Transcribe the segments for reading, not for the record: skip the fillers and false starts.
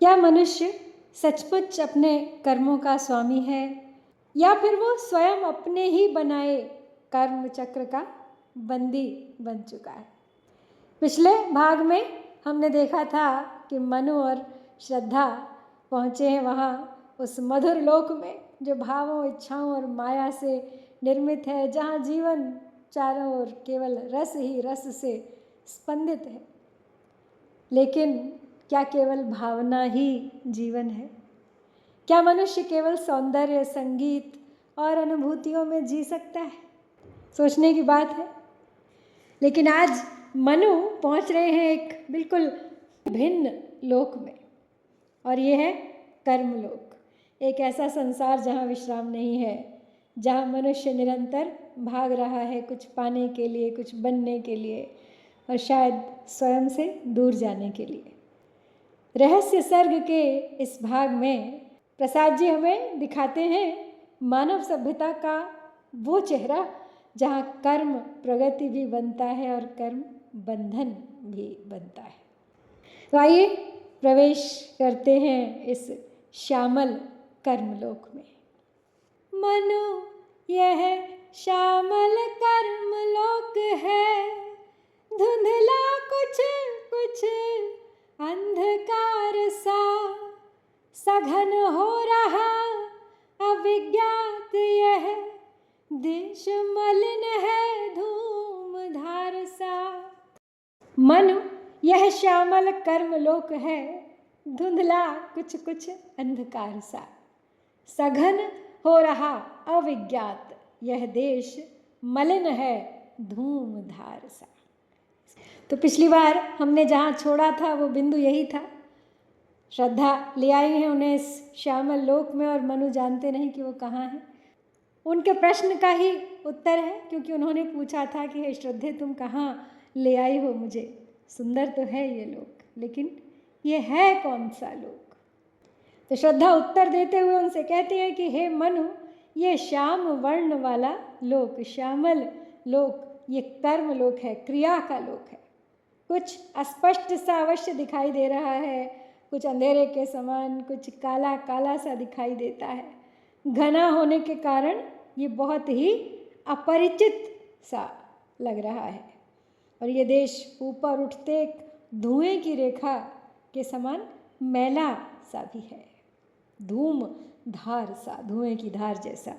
क्या मनुष्य सचमुच अपने कर्मों का स्वामी है, या फिर वो स्वयं अपने ही बनाए कर्म चक्र का बंदी बन चुका है? पिछले भाग में हमने देखा था कि मनु और श्रद्धा पहुँचे हैं वहाँ उस मधुर लोक में जो भावों, इच्छाओं और माया से निर्मित है, जहाँ जीवन चारों ओर केवल रस ही रस से स्पंदित है। लेकिन क्या केवल भावना ही जीवन है? क्या मनुष्य केवल सौंदर्य, संगीत और अनुभूतियों में जी सकता है? सोचने की बात है। लेकिन आज मनु पहुंच रहे हैं एक बिल्कुल भिन्न लोक में, और ये है कर्मलोक। एक ऐसा संसार जहाँ विश्राम नहीं है, जहाँ मनुष्य निरंतर भाग रहा है कुछ पाने के लिए, कुछ बनने के लिए, और शायद स्वयं से दूर जाने के लिए। रहस्य सर्ग के इस भाग में प्रसाद जी हमें दिखाते हैं मानव सभ्यता का वो चेहरा जहाँ कर्म प्रगति भी बनता है और कर्म बंधन भी बनता है। तो आइए प्रवेश करते हैं इस श्यामल कर्मलोक में। मनु यह श्यामल कर्मलोक है, धुंधला कुछ कुछ अंधकार सा, सघन हो रहा अविज्ञात यह देश, मलिन है धूम धार सा। मनु यह श्यामल कर्मलोक है, धुंधला कुछ कुछ अंधकार सा, सघन हो रहा अविज्ञात यह देश, मलिन है धूम धार सा। तो पिछली बार हमने जहाँ छोड़ा था वो बिंदु यही था। श्रद्धा ले आई है उन्हें इस श्यामल लोक में, और मनु जानते नहीं कि वो कहाँ है। उनके प्रश्न का ही उत्तर है, क्योंकि उन्होंने पूछा था कि हे श्रद्धे, तुम कहाँ ले आई हो मुझे? सुंदर तो है ये लोक, लेकिन ये है कौन सा लोक? तो श्रद्धा उत्तर देते हुए उनसे कहती है कि हे मनु, ये श्याम वर्ण वाला लोक, श्यामल लोक, ये कर्म लोक है, क्रिया का लोक है। कुछ अस्पष्ट सा अवश्य दिखाई दे रहा है, कुछ अंधेरे के समान, कुछ काला काला सा दिखाई देता है। घना होने के कारण ये बहुत ही अपरिचित सा लग रहा है, और ये देश ऊपर उठते धुएं की रेखा के समान मैला सा भी है, धूम धार सा, धुएं की धार जैसा।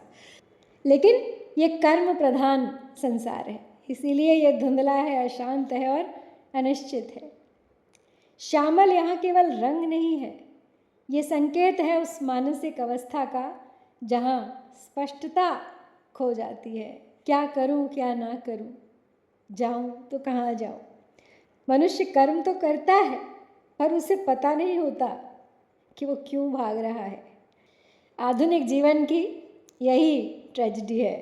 लेकिन ये कर्म प्रधान संसार है, इसीलिए ये धुंधला है, अशांत है और अनिश्चित है। श्यामल यहाँ केवल रंग नहीं है, ये संकेत है उस मानसिक अवस्था का जहाँ स्पष्टता खो जाती है। क्या करूँ, क्या ना करूँ, जाऊँ तो कहाँ जाऊँ? मनुष्य कर्म तो करता है, पर उसे पता नहीं होता कि वो क्यों भाग रहा है। आधुनिक जीवन की यही ट्रेजेडी है।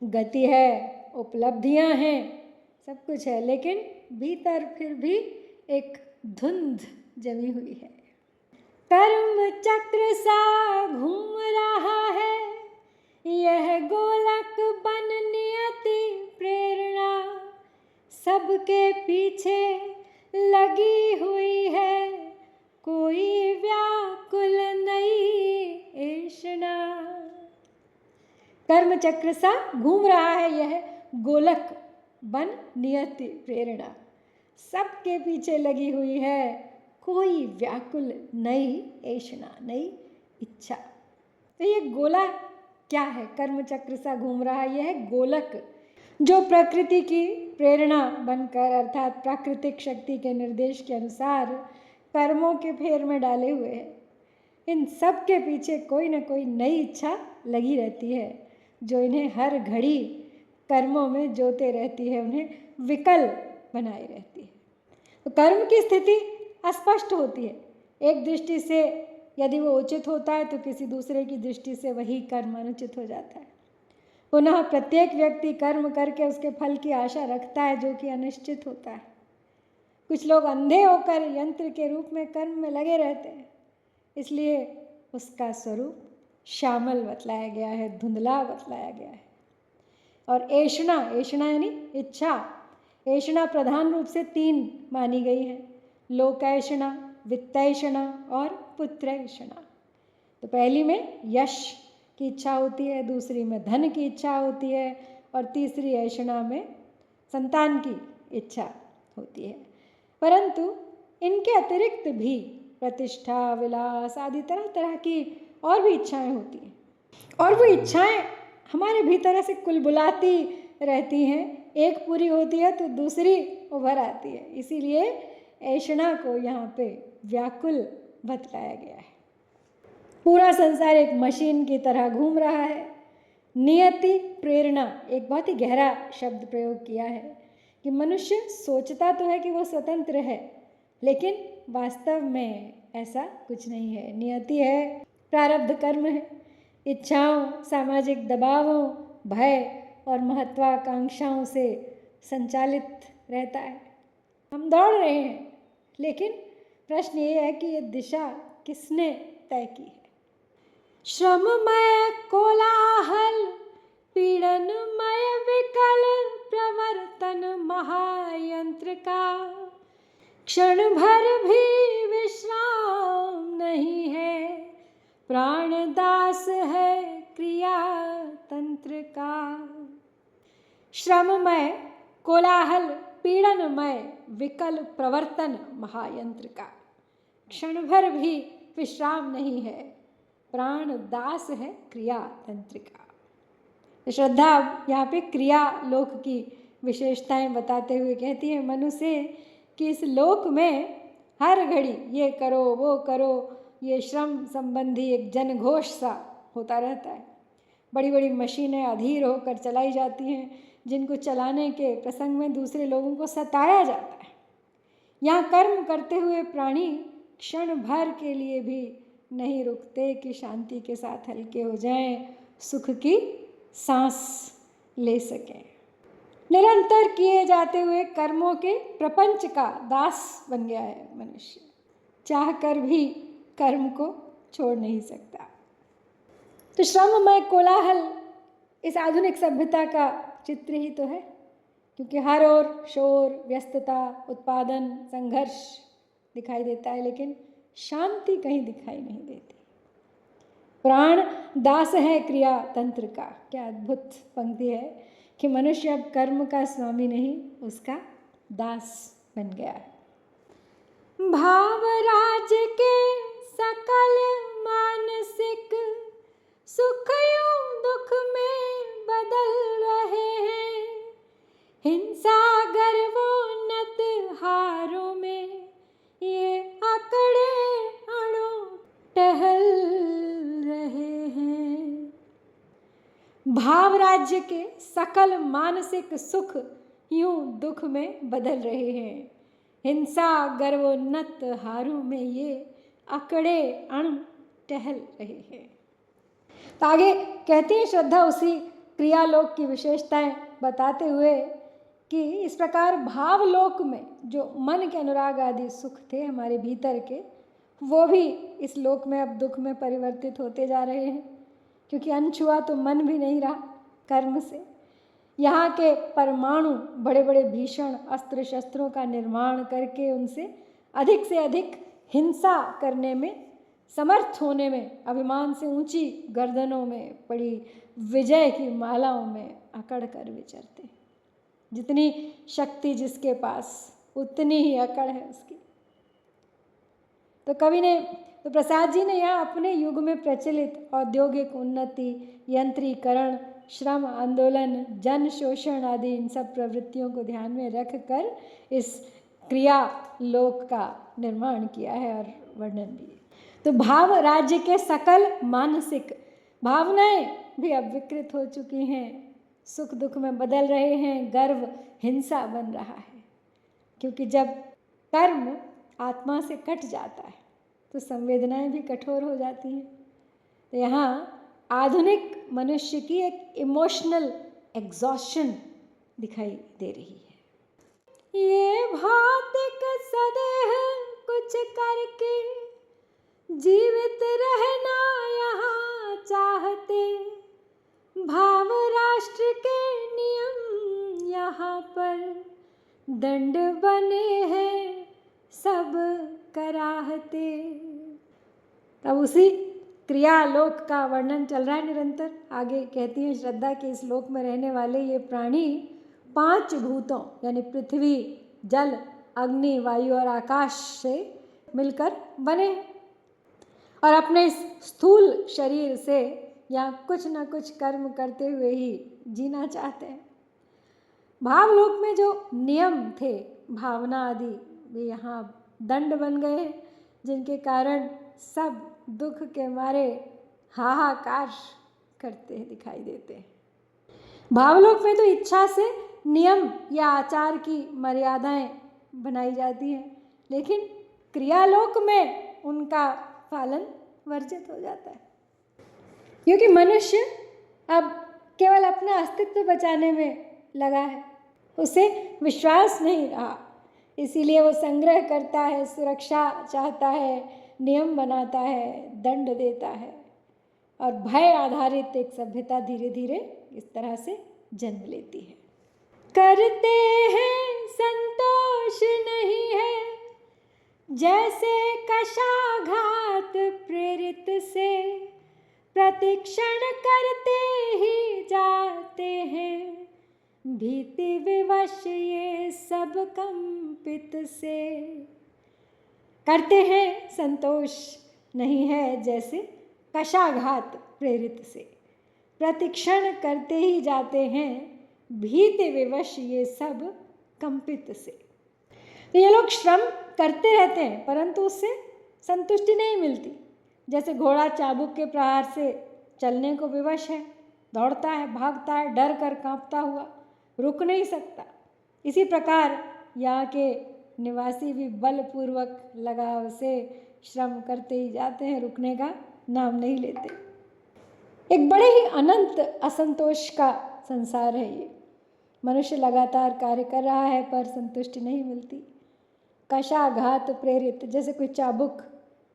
गति है, उपलब्धियां हैं, सब कुछ है, लेकिन भीतर फिर भी एक धुंध जमी हुई है। कर्म चक्र सा घूम रहा है, यह गोलक बन नियति प्रेरणा, सबके पीछे लगी हुई है, कोई व्याकुल नहीं ऐशना। कर्म चक्र सा घूम रहा है यह गोलक बन नियति प्रेरणा, सबके पीछे लगी हुई है, कोई व्याकुल नई ऐशना, नई इच्छा। तो ये गोला क्या है? कर्म चक्र सा घूम रहा है यह गोलक, जो प्रकृति की प्रेरणा बनकर, अर्थात प्राकृतिक शक्ति के निर्देश के अनुसार कर्मों के फेर में डाले हुए है। इन सब के पीछे कोई ना कोई नई इच्छा लगी रहती है, जो इन्हें हर घड़ी कर्मों में जोते रहती है, उन्हें विकल बनाए रहती है। तो कर्म की स्थिति अस्पष्ट होती है। एक दृष्टि से यदि वो उचित होता है तो किसी दूसरे की दृष्टि से वही कर्म अनुचित हो जाता है। पुनः प्रत्येक व्यक्ति कर्म करके उसके फल की आशा रखता है, जो कि अनिश्चित होता है। कुछ लोग अंधे होकर यंत्र के रूप में कर्म में लगे रहते हैं, इसलिए उसका स्वरूप श्यामल बतलाया गया है, धुंधला बतलाया गया है। और ऐषणा, ऐषणा यानी इच्छा, ऐषणा प्रधान रूप से 3 मानी गई है। लोकैषणा, वित्तैषणा और पुत्रैषणा। तो पहली में यश की इच्छा होती है, दूसरी में धन की इच्छा होती है और तीसरी ऐषणा में संतान की इच्छा होती है। परंतु इनके अतिरिक्त भी प्रतिष्ठा, विलास आदि तरह तरह की और भी इच्छाएं होती हैं, और वो इच्छाएं हमारे भीतर ऐसे कुलबुलाती रहती हैं, एक पूरी होती है तो दूसरी उभर आती है। इसीलिए ऐषणा को यहाँ पे व्याकुल बतलाया गया है। पूरा संसार एक मशीन की तरह घूम रहा है। नियति प्रेरणा, एक बहुत ही गहरा शब्द प्रयोग किया है कि मनुष्य सोचता तो है कि वो स्वतंत्र है, लेकिन वास्तव में ऐसा कुछ नहीं है। नियति है, प्रारब्ध कर्म है, इच्छाओं, सामाजिक दबावों, भय और महत्वाकांक्षाओं से संचालित रहता है। हम दौड़ रहे हैं, लेकिन प्रश्न ये है कि ये दिशा किसने तय की है। श्रममय कोलाहल, पीड़नमय विकल प्रवर्तन महायंत्र का, क्षण भर भी विश्राम नहीं है, प्राणदास है क्रिया तंत्र का। श्रममय कोलाहल, पीड़नमय विकल प्रवर्तन महायंत्र का, क्षण भर भी विश्राम नहीं है, प्राण दास है क्रिया तंत्र का। श्रद्धा यहाँ पे क्रिया लोक की विशेषताएं बताते हुए कहती है मनुष्य कि इस लोक में हर घड़ी ये करो वो करो, ये श्रम संबंधी एक जनघोष सा होता रहता है। बड़ी बड़ी मशीनें अधीर होकर चलाई जाती हैं, जिनको चलाने के प्रसंग में दूसरे लोगों को सताया जाता है। यहाँ कर्म करते हुए प्राणी क्षण भर के लिए भी नहीं रुकते कि शांति के साथ हल्के हो जाएं, सुख की सांस ले सकें। निरंतर किए जाते हुए कर्मों के प्रपंच का दास बन गया है मनुष्य, चाह कर भी कर्म को छोड़ नहीं सकता। तो श्रममय कोलाहल इस आधुनिक सभ्यता का चित्र ही तो है, क्योंकि हर ओर शोर, व्यस्तता, उत्पादन, संघर्ष दिखाई देता है, लेकिन शांति कहीं दिखाई नहीं देती। प्राण दास है क्रिया तंत्र का। क्या अद्भुत पंक्ति है कि मनुष्य अब कर्म का स्वामी नहीं, उसका दास बन गया है। भाव राज्य के सकल मानसिक सुख यूं दुख में बदल रहे हैं, हिंसा गर्वोन्नत हारों में ये अकड़े अणु टहल रहे हैं। भाव राज्य के सकल मानसिक सुख यूं दुख में बदल रहे हैं, हिंसा गर्वोन्नत हारों में ये अकड़े अणु टहल रहे हैं। तो आगे कहती है श्रद्धा उसी क्रियालोक की विशेषताएं बताते हुए कि इस प्रकार भावलोक में जो मन के अनुराग आदि सुख थे हमारे भीतर के, वो भी इस लोक में अब दुख में परिवर्तित होते जा रहे हैं, क्योंकि अनछुआ तो मन भी नहीं रहा कर्म से। यहाँ के परमाणु बड़े बड़े भीषण अस्त्र शस्त्रों का निर्माण करके उनसे अधिक से अधिक हिंसा करने में, समर्थ होने में, अभिमान से ऊंची गर्दनों में पड़ी विजय की मालाओं में अकड़ कर विचरते हैं। जितनी शक्ति जिसके पास, उतनी ही अकड़ है उसकी। तो कवि ने, तो प्रसाद जी ने यहाँ अपने युग में प्रचलित औद्योगिक उन्नति, यंत्रीकरण, श्रम आंदोलन, जन शोषण आदि इन सब प्रवृत्तियों को ध्यान में रख कर इस क्रिया लोक का निर्माण किया है और वर्णन भी। तो भाव राज्य के सकल मानसिक, भावनाएं भी अब विकृत हो चुकी हैं, सुख दुख में बदल रहे हैं, गर्व हिंसा बन रहा है। क्योंकि जब कर्म आत्मा से कट जाता है तो संवेदनाएं भी कठोर हो जाती हैं। तो यहाँ आधुनिक मनुष्य की एक इमोशनल एग्जॉशन दिखाई दे रही है। ये भौतिक सदेह कुछ करके जीवित रहना यहाँ चाहते, भाव राष्ट्र के नियम यहाँ पर दंड बने हैं सब कराहते। तब उसी क्रियालोक का वर्णन चल रहा है निरंतर। आगे कहती है श्रद्धा के इस लोक में रहने वाले ये प्राणी 5 भूतों यानी पृथ्वी, जल, अग्नि, वायु और आकाश से मिलकर बने और अपने इस स्थूल शरीर से यहाँ कुछ न कुछ कर्म करते हुए ही जीना चाहते हैं। भावलोक में जो नियम थे, भावना आदि, वे यहाँ दंड बन गए हैं, जिनके कारण सब दुख के मारे हाहाकार करते दिखाई देते हैं। भावलोक में तो इच्छा से नियम या आचार की मर्यादाएं बनाई जाती हैं, लेकिन क्रियालोक में उनका पालन वर्जित हो जाता है, क्योंकि मनुष्य अब केवल अपना अस्तित्व बचाने में लगा है, उसे विश्वास नहीं रहा। इसीलिए वो संग्रह करता है, सुरक्षा चाहता है, नियम बनाता है, दंड देता है और भय आधारित एक सभ्यता धीरे धीरे इस तरह से जन्म लेती है। करते हैं संतोष नहीं है जैसे कशाघात प्रेरित से, प्रतिक्षण करते ही जाते हैं भीति विवश ये सब कंपित से। करते हैं संतोष नहीं है जैसे कशाघात प्रेरित से, प्रतिक्षण करते ही जाते हैं भीति विवश ये सब कंपित से। तो ये लोग श्रम करते रहते हैं परंतु उससे संतुष्टि नहीं मिलती। जैसे घोड़ा चाबुक के प्रहार से चलने को विवश है, दौड़ता है, भागता है, डर कर कांपता हुआ, रुक नहीं सकता। इसी प्रकार यहाँ के निवासी भी बलपूर्वक लगाव से श्रम करते ही जाते हैं, रुकने का नाम नहीं लेते। एक बड़े ही अनंत असंतोष का संसार है ये। मनुष्य लगातार कार्य कर रहा है पर संतुष्टि नहीं मिलती। कशाघात प्रेरित, जैसे कोई चाबुक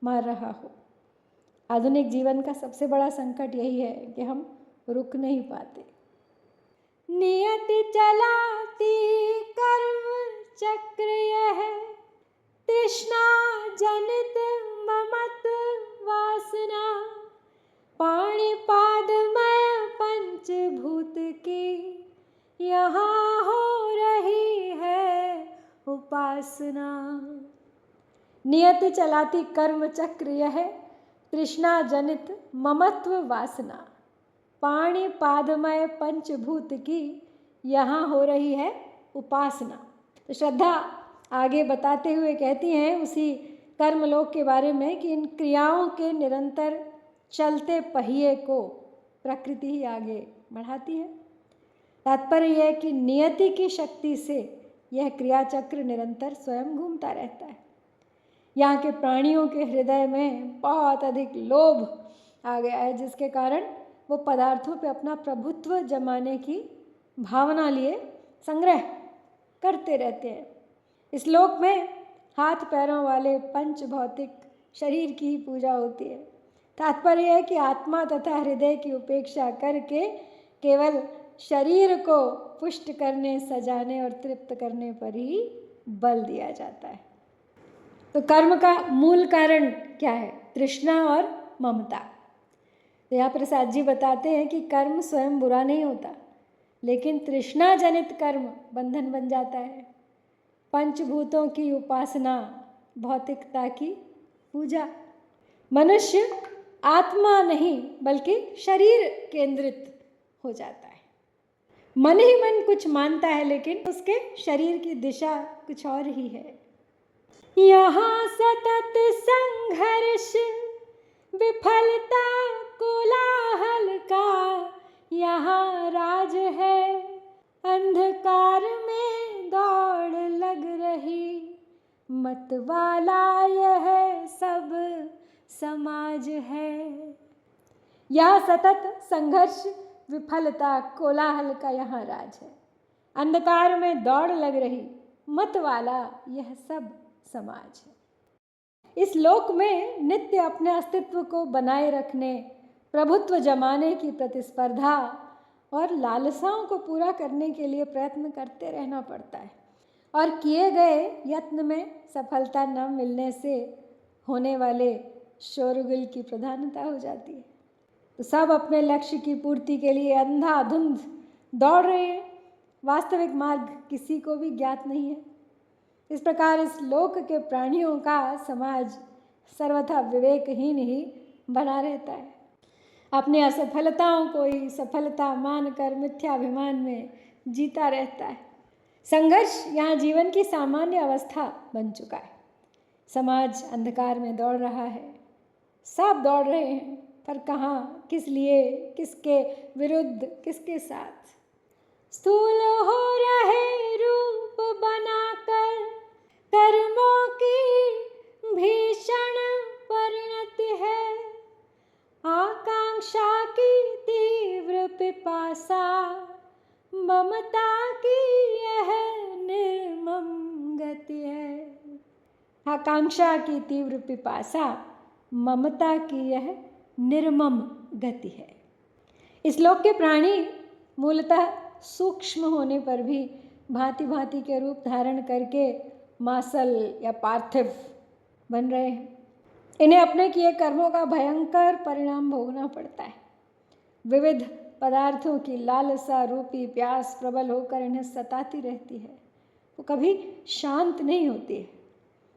मार रहा हो। आधुनिक जीवन का सबसे बड़ा संकट यही है कि हम रुक नहीं पाते। नियति चलाती कर्म चक्र यह, तृष्णा जनित ममत वासना, पाणिपादमय पंचभूत की यहाँ हो रही है उपासना। नियति चलाती कर्म चक्र यह, तृष्णा जनित ममत्व वासना, पाणिपादमय पंचभूत की यहाँ हो रही है उपासना। तो श्रद्धा आगे बताते हुए कहती हैं उसी कर्मलोक के बारे में कि इन क्रियाओं के निरंतर चलते पहिए को प्रकृति ही आगे बढ़ाती है। तात्पर्य यह है कि नियति की शक्ति से यह क्रियाचक्र निरंतर स्वयं घूमता रहता है। यहाँ के प्राणियों के हृदय में बहुत अधिक लोभ आ गया है, जिसके कारण वो पदार्थों पे अपना प्रभुत्व जमाने की भावना लिए संग्रह करते रहते हैं। इस लोक में हाथ पैरों वाले पंच भौतिक शरीर की ही पूजा होती है। तात्पर्य है कि आत्मा तथा हृदय की उपेक्षा करके केवल शरीर को पुष्ट करने, सजाने और तृप्त करने पर ही बल दिया जाता है। तो कर्म का मूल कारण क्या है? तृष्णा और ममता। तो यहाँ प्रसाद जी बताते हैं कि कर्म स्वयं बुरा नहीं होता, लेकिन तृष्णा जनित कर्म बंधन बन जाता है। पंचभूतों की उपासना, भौतिकता की पूजा। मनुष्य आत्मा नहीं बल्कि शरीर केंद्रित हो जाता है। मन ही मन कुछ मानता है, लेकिन उसके शरीर की दिशा कुछ और ही है। यहाँ सतत संघर्ष, विफलता कोलाहल का यहाँ राज है। अंधकार में दौड़ लग रही, मतवाला यह सब समाज है। यह सतत संघर्ष, विफलता कोलाहल का यहाँ राज है। अंधकार में दौड़ लग रही, मतवाला यह सब समाज है। इस लोक में नित्य अपने अस्तित्व को बनाए रखने, प्रभुत्व जमाने की प्रतिस्पर्धा और लालसाओं को पूरा करने के लिए प्रयत्न करते रहना पड़ता है। और किए गए यत्न में सफलता न मिलने से होने वाले शोरगुल की प्रधानता हो जाती है। तो सब अपने लक्ष्य की पूर्ति के लिए अंधाधुंध दौड़ रहे हैं, वास्तविक मार्ग किसी को भी ज्ञात नहीं है। इस प्रकार इस लोक के प्राणियों का समाज सर्वथा विवेकहीन ही बना रहता है, अपनी असफलताओं को ही सफलता मानकर मिथ्याभिमान में जीता रहता है। संघर्ष यहाँ जीवन की सामान्य अवस्था बन चुका है। समाज अंधकार में दौड़ रहा है, सब दौड़ रहे हैं, पर कहाँ, किस लिए, किसके विरुद्ध, किसके साथ। स्थूल हो रहे रूप बनाकर कर्मों की भीषण परिणति है, आकांक्षा की तीव्र पिपासा, ममता की यह निर्मम गति है। आकांक्षा की तीव्र पिपासा, ममता की यह निर्मम गति है। इस लोक के प्राणी मूलतः सूक्ष्म होने पर भी भांति भांति के रूप धारण करके मासल या पार्थिव बन रहे हैं। इन्हें अपने किए कर्मों का भयंकर परिणाम भोगना पड़ता है। विविध पदार्थों की लालसा रूपी प्यास प्रबल होकर इन्हें सताती रहती है, वो कभी शांत नहीं होती है।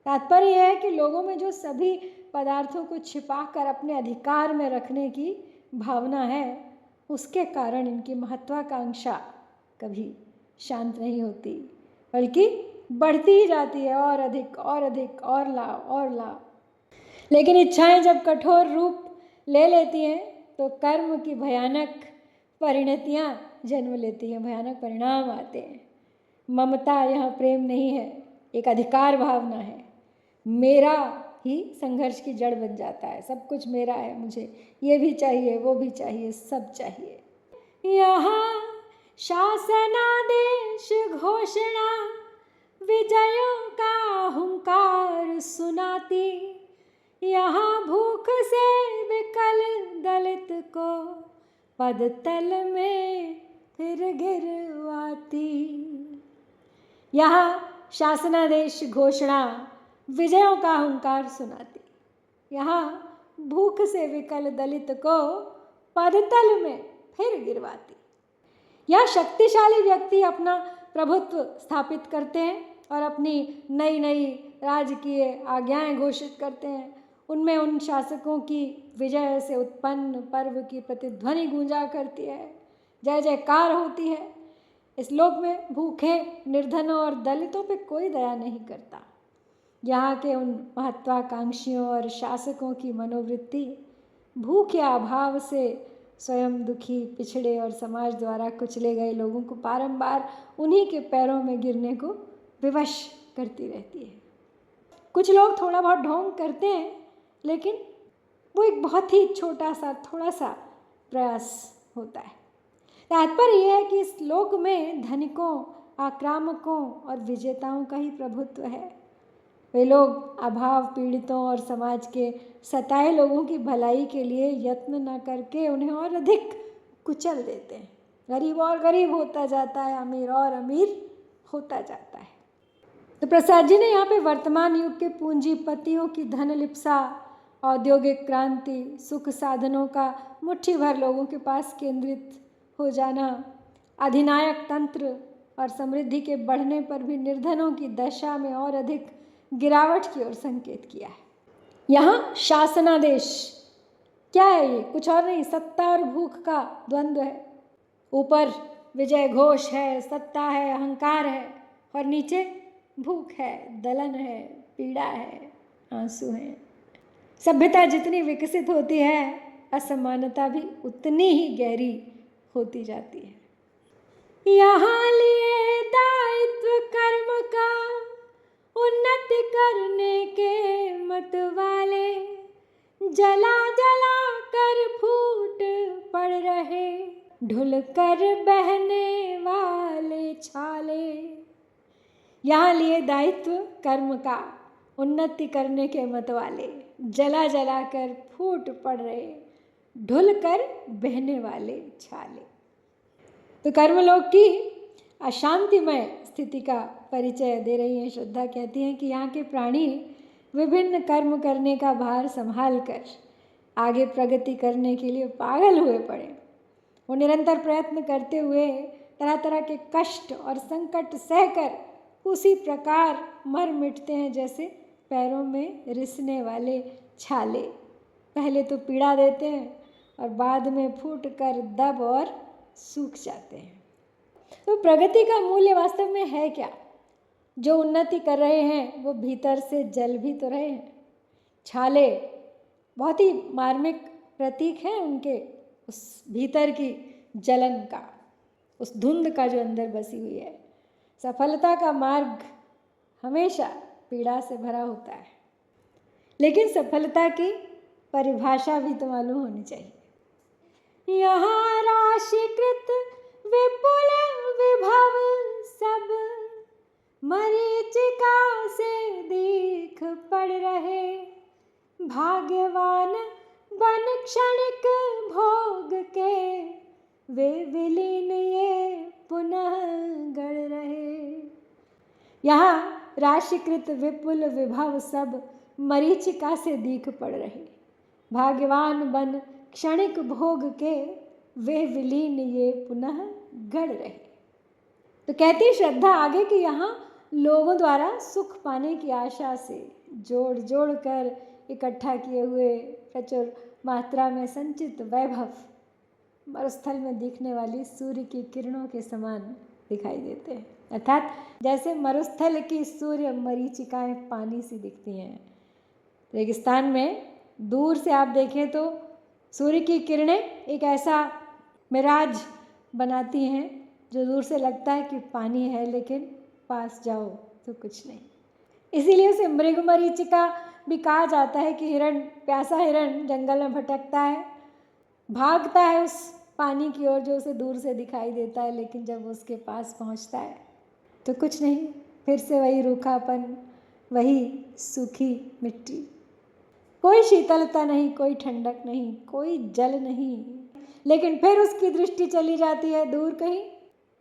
तात्पर्य यह है कि लोगों में जो सभी पदार्थों को छिपाकर अपने अधिकार में रखने की भावना है, उसके कारण इनकी महत्वाकांक्षा कभी शांत नहीं होती, बल्कि बढ़ती ही जाती है, और अधिक और अधिक, और लाओ और लाओ। लेकिन इच्छाएं जब कठोर रूप ले लेती हैं तो कर्म की भयानक परिणतियां जन्म लेती हैं, भयानक परिणाम आते हैं। ममता यहाँ प्रेम नहीं है, एक अधिकार भावना है। मेरा ही संघर्ष की जड़ बन जाता है, सब कुछ मेरा है, मुझे ये भी चाहिए, वो भी चाहिए, सब चाहिए। यहाँ शासनादेश घोषणा विजयों का हुंकार सुनाती, यहाँ भूख से विकल दलित को पदतल में फिर गिरवाती। यहाँ शासनादेश घोषणा विजयों का हुंकार सुनाती, यहाँ भूख से विकल दलित को पदतल में फिर गिरवाती। यह शक्तिशाली व्यक्ति अपना प्रभुत्व स्थापित करते हैं और अपनी नई नई राजकीय आज्ञाएं घोषित करते हैं। उनमें उन शासकों की विजय से उत्पन्न पर्व की प्रतिध्वनि गूंजा करती है, जय जयकार होती है। इस लोक में भूखे, निर्धनों और दलितों पे कोई दया नहीं करता। यहाँ के उन महत्वाकांक्षियों और शासकों की मनोवृत्ति भूख या अभाव से स्वयं दुखी, पिछड़े और समाज द्वारा कुचले गए लोगों को बारंबार उन्हीं के पैरों में गिरने को विवश करती रहती है। कुछ लोग थोड़ा बहुत ढोंग करते हैं, लेकिन वो एक बहुत ही छोटा सा, थोड़ा सा प्रयास होता है। तात्पर्य यह है कि इस लोक में धनिकों, आक्रामकों और विजेताओं का ही प्रभुत्व है। वे लोग अभाव पीड़ितों और समाज के सताए लोगों की भलाई के लिए यत्न न करके उन्हें और अधिक कुचल देते हैं। गरीब और गरीब होता जाता है, अमीर और अमीर होता जाता है। तो प्रसाद जी ने यहाँ पे वर्तमान युग के पूंजीपतियों की धन लिप्सा, औद्योगिक क्रांति, सुख साधनों का मुट्ठी भर लोगों के पास केंद्रित हो जाना, अधिनायक तंत्र और समृद्धि के बढ़ने पर भी निर्धनों की दशा में और अधिक गिरावट की ओर संकेत किया है। यहाँ शासनादेश क्या है? ये कुछ और नहीं, सत्ता और भूख का द्वंद्व है। ऊपर विजय घोष है, सत्ता है, अहंकार है, और नीचे भूख है, दलन है, पीड़ा है, आंसू हैं। सभ्यता जितनी विकसित होती है, असमानता भी उतनी ही गहरी होती जाती है। यहाँ लिए दायित्व कर्म का उन्नति करने के मत वाले जला जला कर फूट पड़ रहे, ढुल कर बहने वाले छाले। यहाँ लिए दायित्व कर्म का उन्नति करने के मत वाले जला जला कर फूट पड़ रहे, ढुल कर बहने वाले छाले। तो कर्मलोक की अशांतिमय स्थिति का परिचय दे रही हैं। श्रद्धा कहती हैं कि यहाँ के प्राणी विभिन्न कर्म करने का भार संभाल कर आगे प्रगति करने के लिए पागल हुए पड़े। वो निरंतर प्रयत्न करते हुए तरह तरह के कष्ट और संकट सहकर उसी प्रकार मर मिटते हैं जैसे पैरों में रिसने वाले छाले। पहले तो पीड़ा देते हैं और बाद में फूट कर दब और सूख जाते हैं। तो प्रगति का मूल्य वास्तव में है क्या? जो उन्नति कर रहे हैं वो भीतर से जल भी तो रहे हैं। छाले बहुत ही मार्मिक प्रतीक है उनके उस भीतर की जलन का, उस धुंध का जो अंदर बसी हुई है। सफलता का मार्ग हमेशा पीड़ा से भरा होता है, लेकिन सफलता की परिभाषा भी तो मालूम होनी चाहिए। यहाँ राशिकृत विपुल विभव सब मरीचिका से दीख पड़ रहे, भाग्यवान बन क्षणिक भोग के वे विलीन ये पुनः गढ़ रहे। यहाँ राशिकृत विपुल विभव सब मरीचिका से दीख पड़ रहे, भाग्यवान बन क्षणिक भोग के वे विलीन ये पुनः गढ़ रहे। तो कहती श्रद्धा आगे कि यहाँ लोगों द्वारा सुख पाने की आशा से जोड़ जोड़ कर इकट्ठा किए हुए प्रचुर मात्रा में संचित वैभव मरुस्थल में दिखने वाली सूर्य की किरणों के समान दिखाई देते हैं। अर्थात जैसे मरुस्थल की सूर्य मरीचिकाएं पानी सी दिखती हैं, रेगिस्तान में दूर से आप देखें तो सूर्य की किरणें एक ऐसा मिराज बनाती हैं जो दूर से लगता है कि पानी है, लेकिन पास जाओ तो कुछ नहीं। इसीलिए उसे मृग मरीचिका भी कहा जाता है कि हिरण, प्यासा हिरण जंगल में भटकता है, भागता है उस पानी की ओर जो उसे दूर से दिखाई देता है, लेकिन जब उसके पास पहुंचता है तो कुछ नहीं, फिर से वही रूखापन, वही सूखी मिट्टी, कोई शीतलता नहीं, कोई ठंडक नहीं, कोई जल नहीं। लेकिन फिर उसकी दृष्टि चली जाती है दूर कहीं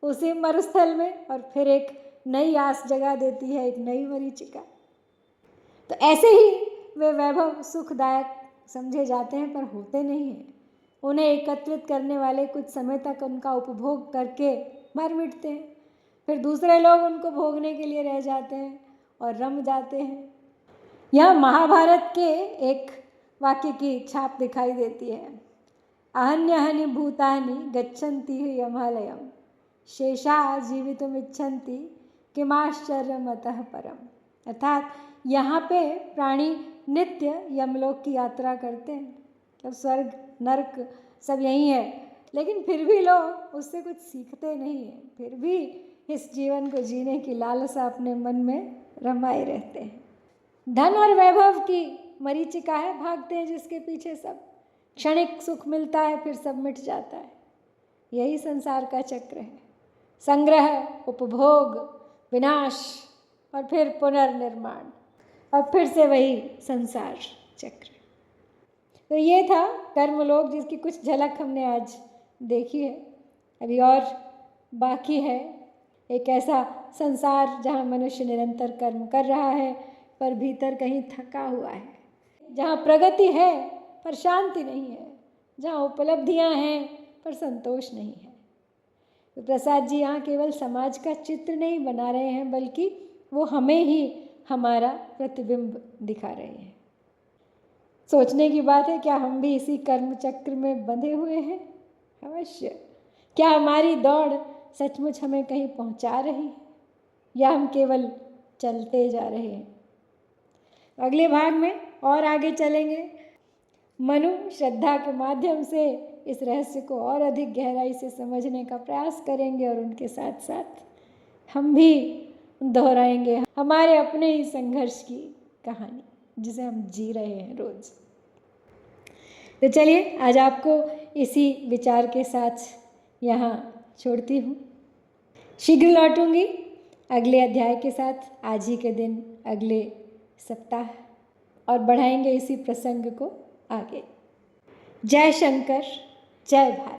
उसी मरुस्थल में, और फिर एक नई आस जगा देती है, एक नई मरीचिका। तो ऐसे ही वे वैभव सुखदायक समझे जाते हैं, पर होते नहीं हैं। उन्हें एकत्रित करने वाले कुछ समय तक उनका उपभोग करके मर मिटते हैं, फिर दूसरे लोग उनको भोगने के लिए रह जाते हैं और रम जाते हैं। यह महाभारत के एक वाक्य की छाप दिखाई देती है। अहन्यहनि भूतानि गच्छन्ति यमालयम शेषा जीवितुमिच्छन्ति किमाश्चर्यम् अतः परम। अर्थात यहाँ पे प्राणी नित्य यमलोक की यात्रा करते हैं, मतलब स्वर्ग नरक सब यही है, लेकिन फिर भी लोग उससे कुछ सीखते नहीं हैं, फिर भी इस जीवन को जीने की लालसा अपने मन में रमाए रहते हैं। धन और वैभव की मरीचिका है, भागते हैं जिसके पीछे सब, क्षणिक सुख मिलता है फिर सब मिट जाता है। यही संसार का चक्र है, संग्रह, उपभोग, विनाश और फिर पुनर्निर्माण, और फिर से वही संसार चक्र। तो ये था कर्मलोक, जिसकी कुछ झलक हमने आज देखी है। अभी और बाकी है एक ऐसा संसार जहाँ मनुष्य निरंतर कर्म कर रहा है पर भीतर कहीं थका हुआ है, जहाँ प्रगति है पर शांति नहीं है, जहाँ उपलब्धियाँ हैं पर संतोष नहीं है। तो प्रसाद जी यहाँ केवल समाज का चित्र नहीं बना रहे हैं, बल्कि वो हमें ही हमारा प्रतिबिंब दिखा रहे हैं। सोचने की बात है, क्या हम भी इसी कर्म चक्र में बंधे हुए हैं? अवश्य। क्या हमारी दौड़ सचमुच हमें कहीं पहुंचा रही है, या हम केवल चलते जा रहे हैं? अगले भाग में और आगे चलेंगे, मनु श्रद्धा के माध्यम से इस रहस्य को और अधिक गहराई से समझने का प्रयास करेंगे, और उनके साथ साथ हम भी दोहराएंगे हमारे अपने ही संघर्ष की कहानी, जिसे हम जी रहे हैं रोज। तो चलिए आज आपको इसी विचार के साथ यहाँ छोड़ती हूँ। शीघ्र लौटूंगी अगले अध्याय के साथ, आज ही के दिन, अगले सप्ताह, और बढ़ाएंगे इसी प्रसंग को आगे। जय शंकर, जय भारत।